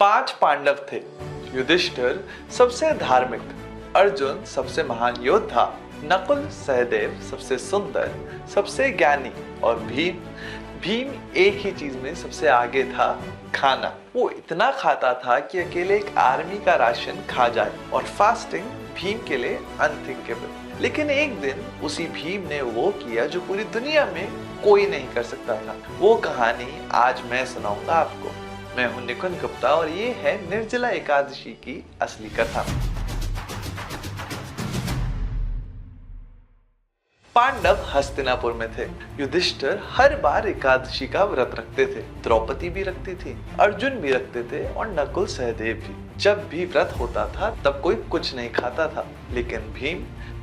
5 पांडव थे। युधिष्ठिर सबसे धार्मिक, अर्जुन सबसे महान योद्धा, नकुल सहदेव सबसे सुंदर, सबसे ज्ञानी और भीम एक ही चीज में सबसे आगे था, खाना। वो इतना खाता था कि अकेले एक आर्मी का राशन खा जाए और फास्टिंग भीम के लिए अनथिंकेबल। लेकिन एक दिन उसी भीम ने वो किया जो पूरी दुनिया में कोई नहीं कर सकता था। वो कहानी आज मैं सुनाऊंगा आपको। मैं हूं निकुंज गुप्ता और ये है निर्जला एकादशी की असली कथा। पांडव हस्तिनापुर में थे। युधिष्ठिर हर बार एकादशी का व्रत रखते थे। द्रौपदी भी रखती थी, अर्जुन भी रखते थे और नकुल सहदेव भी। जब भी व्रत होता था तब कोई कुछ नहीं खाता था। लेकिन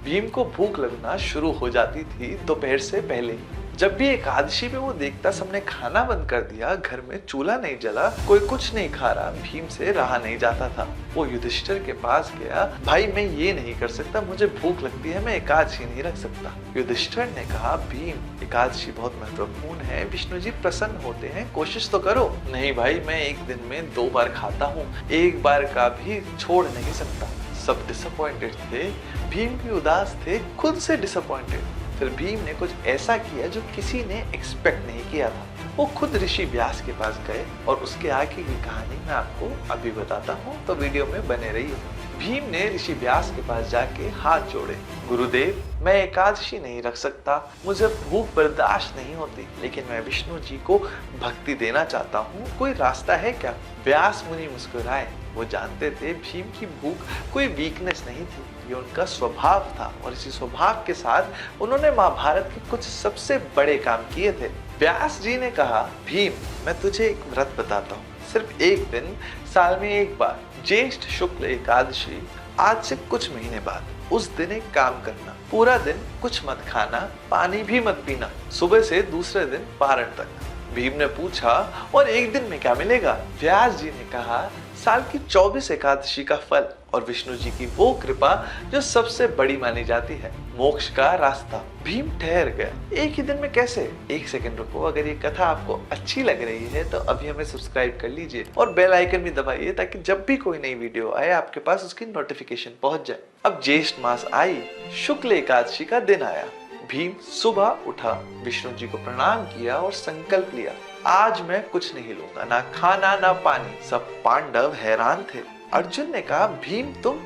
भीम को भूख लगना शुरू हो जाती थी दोपहर से पहले ही। जब भी एकादशी पे वो देखता सबने खाना बंद कर दिया, घर में चूल्हा नहीं जला, कोई कुछ नहीं खा रहा, भीम से रहा नहीं जाता था। वो युधिष्ठिर के पास गया, भाई मैं ये नहीं कर सकता, मुझे भूख लगती है, मैं एकादशी नहीं रख सकता। युधिष्ठिर ने कहा, भीम एकादशी बहुत महत्वपूर्ण है, विष्णु जी प्रसन्न होते हैं, कोशिश तो करो। नहीं भाई, मैं एक दिन में 2 बार खाता हूँ, एक बार का भी छोड़ नहीं सकता। सब डिसअपॉइंटेड थे, भीम भी उदास थे, खुद से डिसअपॉइंटेड। फिर भीम ने कुछ ऐसा किया जो किसी ने एक्सपेक्ट नहीं किया था। वो खुद ऋषि व्यास के पास गए और उसके आगे की कहानी मैं आपको अभी बताता हूँ, तो वीडियो में बने रहिए। भीम ने ऋषि व्यास के पास जाके हाथ जोड़े, गुरुदेव मैं एकादशी नहीं रख सकता, मुझे भूख बर्दाश्त नहीं होती, लेकिन मैं विष्णु जी को भक्ति देना चाहता हूँ, कोई रास्ता है क्या? व्यास मुनि मुस्कुराए। वो जानते थे भीम की भूख कोई वीकनेस नहीं थी, ये उनका स्वभाव था और इसी स्वभाव के साथ उन्होंने महाभारत के कुछ सबसे बड़े काम किए थे। व्यास जी ने कहा, भीम मैं तुझे एक व्रत बताता हूँ, सिर्फ एक दिन साल में एक बार, ज्येष्ठ शुक्ल एकादशी, आज से कुछ महीने बाद। उस दिन एक काम करना, पूरा दिन कुछ मत खाना, पानी भी मत पीना, सुबह से दूसरे दिन पारण तक। भीम ने पूछा, और एक दिन में क्या मिलेगा? व्यास जी ने कहा, साल की 24 एकादशी का फल और विष्णु जी की वो कृपा जो सबसे बड़ी मानी जाती है, मोक्ष का रास्ता। भीम ठहर गया, एक ही दिन में कैसे? एक सेकंड रुको, अगर ये कथा आपको अच्छी लग रही है तो अभी हमें सब्सक्राइब कर लीजिए और बेल आइकन भी दबाइए ताकि जब भी कोई नई वीडियो आए आपके पास उसकी नोटिफिकेशन पहुंच जाए। अब ज्येष्ठ मास आई, शुक्ल एकादशी का दिन आया। भीम सुबह उठा, विष्णु जी को प्रणाम किया और संकल्प लिया, आज मैं कुछ नहीं लूंगा, ना खाना ना पानी। सब पांडव हैरान थे। अर्जुन ने कहा, भीम तुम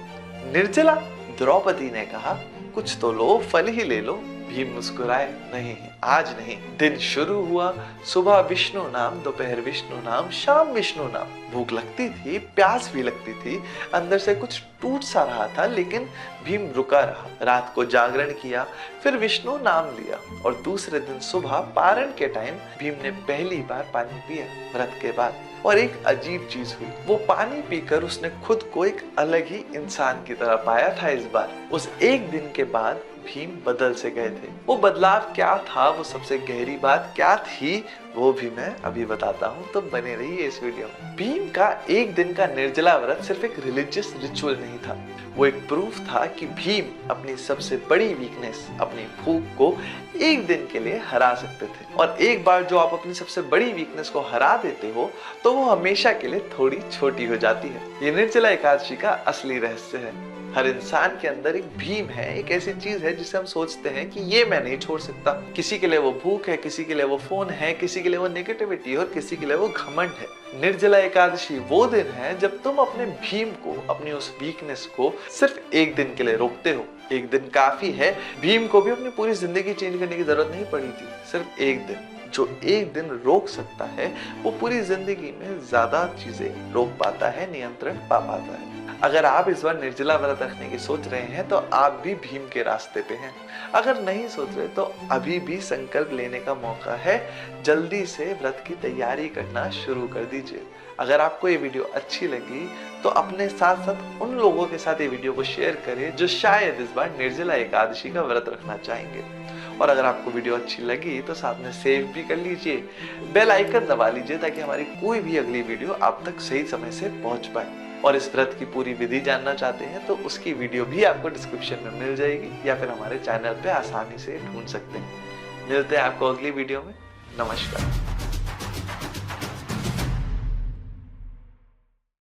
निर्जला? द्रौपदी ने कहा, कुछ तो लो, फल ही ले लो। भीम मुस्कुराए, नहीं आज नहीं। दिन शुरू हुआ, सुबह विष्णु नाम, दोपहर विष्णु नाम, शाम विष्णु नाम। भूख लगती थी, प्यास भी लगती थी, अंदर से कुछ टूट सा रहा था, लेकिन भीम रुका रहा। रात को जागरण किया, फिर विष्णु नाम लिया और दूसरे दिन सुबह पारण के टाइम भीम ने पहली बार पानी पिया व्रत के बाद। और एक अजीब चीज हुई, वो पानी पीकर उसने खुद को एक अलग ही इंसान की तरह पाया था। इस बार उस एक दिन के बाद भीम बदल से गए थे। वो बदलाव क्या था, वो सबसे गहरी बात क्या थी, वो भी मैं अभी बताता हूँ, तो बने रहिए इस वीडियो में। भीम का एक दिन का निर्जला व्रत सिर्फ एक रिलीजियस रिचुअल नहीं था, वो एक प्रूफ था कि भीम अपनी सबसे बड़ी वीकनेस, अपनी भूख को एक दिन के लिए हरा सकते थे। और एक बार जो आप अपनी सबसे बड़ी वीकनेस को हरा देते हो तो वो हमेशा के लिए थोड़ी छोटी हो जाती है। ये निर्जला एकादशी का असली रहस्य है। हर इंसान के अंदर एक भीम है, एक ऐसी चीज है जिसे हम सोचते हैं कि ये मैं नहीं छोड़ सकता। किसी के लिए वो भूख है, किसी के लिए वो फोन है, किसी के लिए वो नेगेटिविटी और किसी के लिए वो घमंड है। निर्जला एकादशी वो दिन है जब तुम अपने भीम को, अपनी उस वीकनेस को सिर्फ एक दिन के लिए रोकते हो। एक दिन काफी है, भीम को भी अपनी पूरी जिंदगी चेंज करने की जरूरत नहीं पड़ी थी, सिर्फ एक दिन। जो एक दिन रोक सकता है वो पूरी जिंदगी में ज्यादा चीजें रोक पाता है, नियंत्रण पा पाता है। अगर आप इस बार निर्जला व्रत रखने की सोच रहे हैं तो आप भी भीम के रास्ते पे हैं। अगर नहीं सोच रहे तो अभी भी संकल्प लेने का मौका है, जल्दी से व्रत की तैयारी करना शुरू कर दीजिए। अगर आपको ये वीडियो अच्छी लगी तो अपने साथ साथ उन लोगों के साथ ये वीडियो को शेयर करें जो शायद इस बार निर्जला एकादशी का व्रत रखना चाहेंगे। और अगर आपको वीडियो अच्छी लगी तो साथ में सेव भी कर लीजिए, बेल आइकन दबा लीजिए ताकि हमारी कोई भी अगली वीडियो आप तक सही समय से पहुंच पाए। और इस व्रत की पूरी विधि जानना चाहते हैं तो उसकी वीडियो भी आपको डिस्क्रिप्शन में मिल जाएगी या फिर हमारे चैनल पे आसानी से ढूंढ सकते हैं। मिलते हैं आपको अगली वीडियो में। नमस्कार।